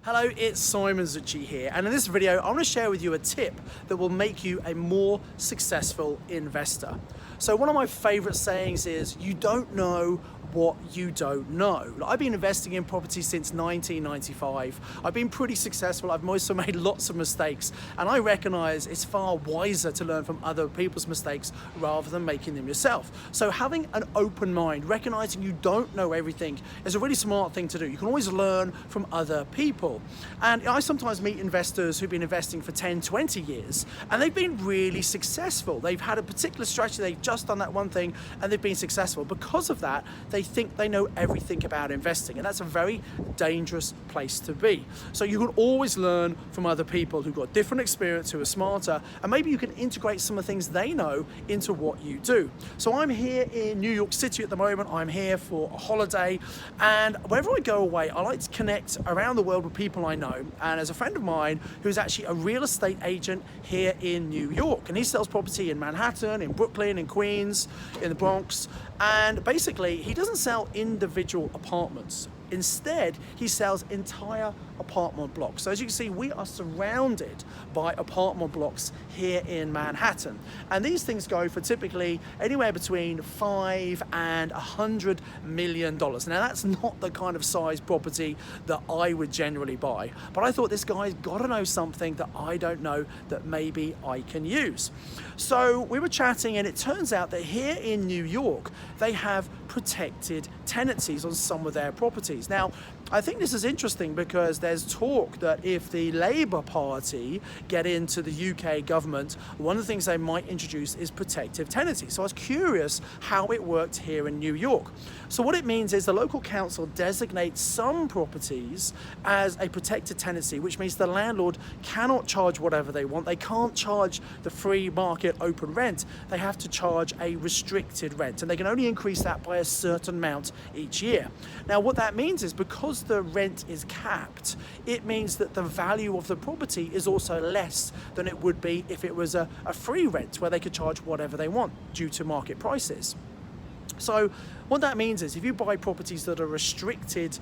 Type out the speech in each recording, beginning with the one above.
Hello, it's Simon Zutshi here, and in this video I want to share with you a tip that will make you a more successful investor. So one of my favorite sayings is, you don't know what you don't know. I've been investing in property since 1995. I've been pretty successful. I've also made lots of mistakes, and I recognize it's far wiser to learn from other people's mistakes rather than making them yourself. So having an open mind, recognizing you don't know everything, is a really smart thing to do. You can always learn from other people. And I sometimes meet investors who've been investing for 10, 20 years, and they've been really successful. They've had a particular strategy, they've just done that one thing, and they've been successful. Because of that, they think they know everything about investing, and that's a very dangerous place to be. So you can always learn from other people who've got different experience, who are smarter, and maybe you can integrate some of the things they know into what you do. So I'm here in New York City at the moment. I'm here for a holiday, and wherever I go away, I like to connect around the world with people I know. And there's a friend of mine who's actually a real estate agent here in New York, and he sells property in Manhattan, in Brooklyn, in Queens, in the Bronx. And basically, he doesn't sell individual apartments. Instead, he sells entire apartment blocks. So as you can see, we are surrounded by apartment blocks here in Manhattan. And these things go for typically anywhere between $5 and $100 million. Now that's not the kind of size property that I would generally buy. But I thought this guy's got to know something that I don't know that maybe I can use. So we were chatting, and it turns out that here in New York, they have protected tenancies on some of their properties. Now, I think this is interesting because there's talk that if the Labour Party get into the UK government, one of the things they might introduce is protective tenancy. So I was curious how it worked here in New York. So what it means is the local council designates some properties as a protected tenancy, which means the landlord cannot charge whatever they want. They can't charge the free market open rent. They have to charge a restricted rent, and they can only increase that by a certain amount each year. Now what that means is, because the rent is capped, it means that the value of the property is also less than it would be if it was a free rent where they could charge whatever they want due to market prices. So what that means is, if you buy properties that are restricted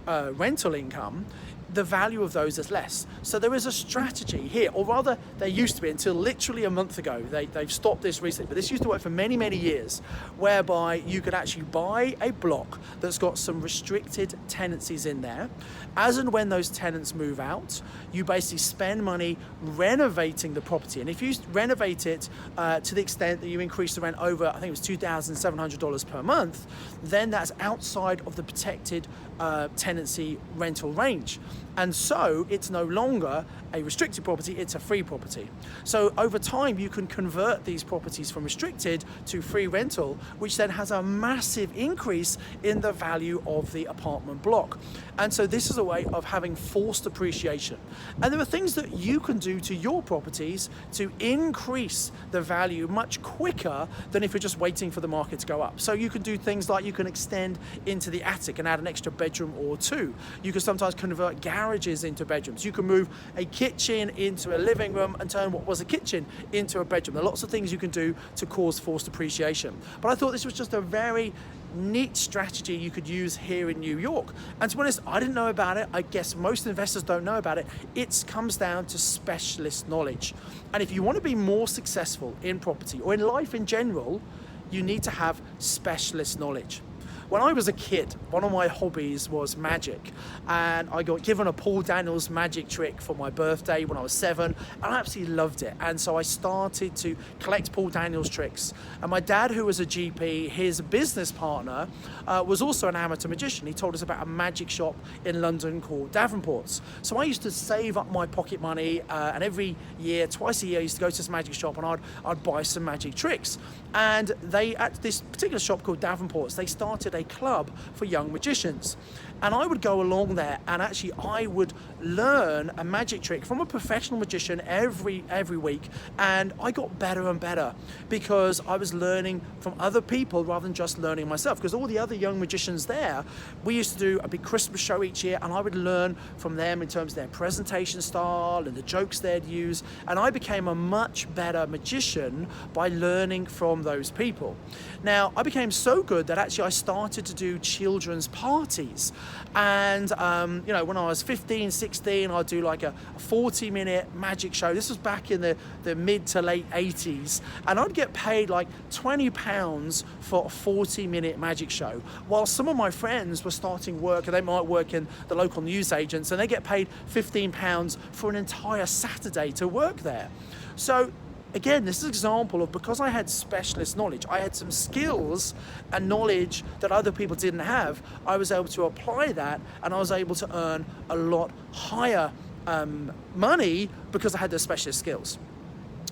rental income, the value of those is less. So there is a strategy here, or rather there used to be until literally a month ago. They've stopped this recently, but this used to work for many, many years, whereby you could actually buy a block that's got some restricted tenancies in there. As and when those tenants move out, you basically spend money renovating the property. And if you renovate it to the extent that you increase the rent over, I think it was $2,700 per month, then that's outside of the protected tenancy rental range. And so it's no longer a restricted property, it's a free property. So over time, you can convert these properties from restricted to free rental, which then has a massive increase in the value of the apartment block. And so this is a way of having forced appreciation. And there are things that you can do to your properties to increase the value much quicker than if you're just waiting for the market to go up. So you can do things like, you can extend into the attic and add an extra bedroom or two. You can sometimes convert garages into bedrooms. You can move a kitchen into a living room and turn what was a kitchen into a bedroom. There are lots of things you can do to cause forced appreciation. But I thought this was just a very neat strategy you could use here in New York. And to be honest, I didn't know about it. I guess most investors don't know about it. It comes down to specialist knowledge. And if you want to be more successful in property or in life in general, you need to have specialist knowledge. When I was a kid, one of my hobbies was magic, and I got given a Paul Daniels magic trick for my birthday when I was 7, and I absolutely loved it. And so I started to collect Paul Daniels tricks. And my dad, who was a GP, his business partner, was also an amateur magician. He told us about a magic shop in London called Davenport's. So I used to save up my pocket money, and every year, twice a year, I used to go to this magic shop, and I'd buy some magic tricks. And they, at this particular shop called Davenport's, they started a club for young magicians. And I would go along there, and actually I would learn a magic trick from a professional magician every week, and I got better and better because I was learning from other people rather than just learning myself. Because all the other young magicians there, we used to do a big Christmas show each year, and I would learn from them in terms of their presentation style and the jokes they'd use, and I became a much better magician by learning from those people. Now, I became so good that actually I started to do children's parties. And you know, when I was 15, 16, I'd do like a 40-minute magic show. This was back in the mid to late 80s, and I'd get paid like £20 for a 40-minute magic show, while some of my friends were starting work, and they might work in the local newsagents, and they get paid £15 for an entire Saturday to work there. So again, this is an example of, because I had specialist knowledge, I had some skills and knowledge that other people didn't have, I was able to apply that, and I was able to earn a lot higher money because I had those specialist skills.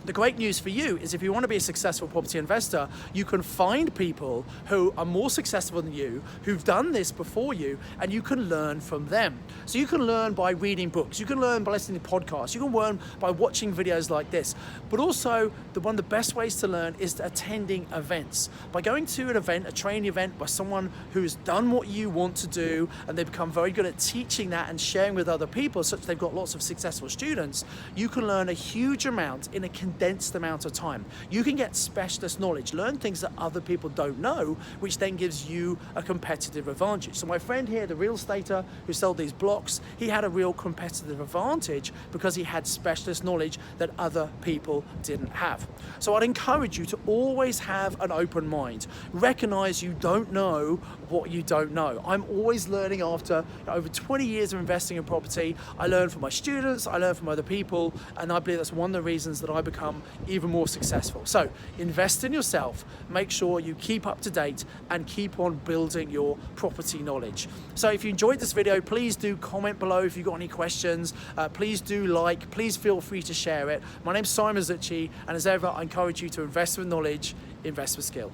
The great news for you is, if you want to be a successful property investor, you can find people who are more successful than you, who've done this before you, and you can learn from them. So you can learn by reading books, you can learn by listening to podcasts, you can learn by watching videos like this, but also one of the best ways to learn is attending events. By going to an event, a training event, by someone who's done what you want to do, and they've become very good at teaching that and sharing with other people, such that they've got lots of successful students, you can learn a huge amount in a condensed amount of time. You can get specialist knowledge, learn things that other people don't know, which then gives you a competitive advantage. So my friend here, the real estater who sold these blocks, he had a real competitive advantage because he had specialist knowledge that other people didn't have. So I'd encourage you to always have an open mind. Recognize you don't know what you don't know. I'm always learning. After over 20 years of investing in property, I learn from my students, I learn from other people, and I believe that's one of the reasons that I become even more successful. So invest in yourself, make sure you keep up to date, and keep on building your property knowledge. So if you enjoyed this video, please do comment below if you've got any questions. Please do like, please feel free to share it. My name's Simon Zutshi, and as ever, I encourage you to invest with knowledge, invest with skill.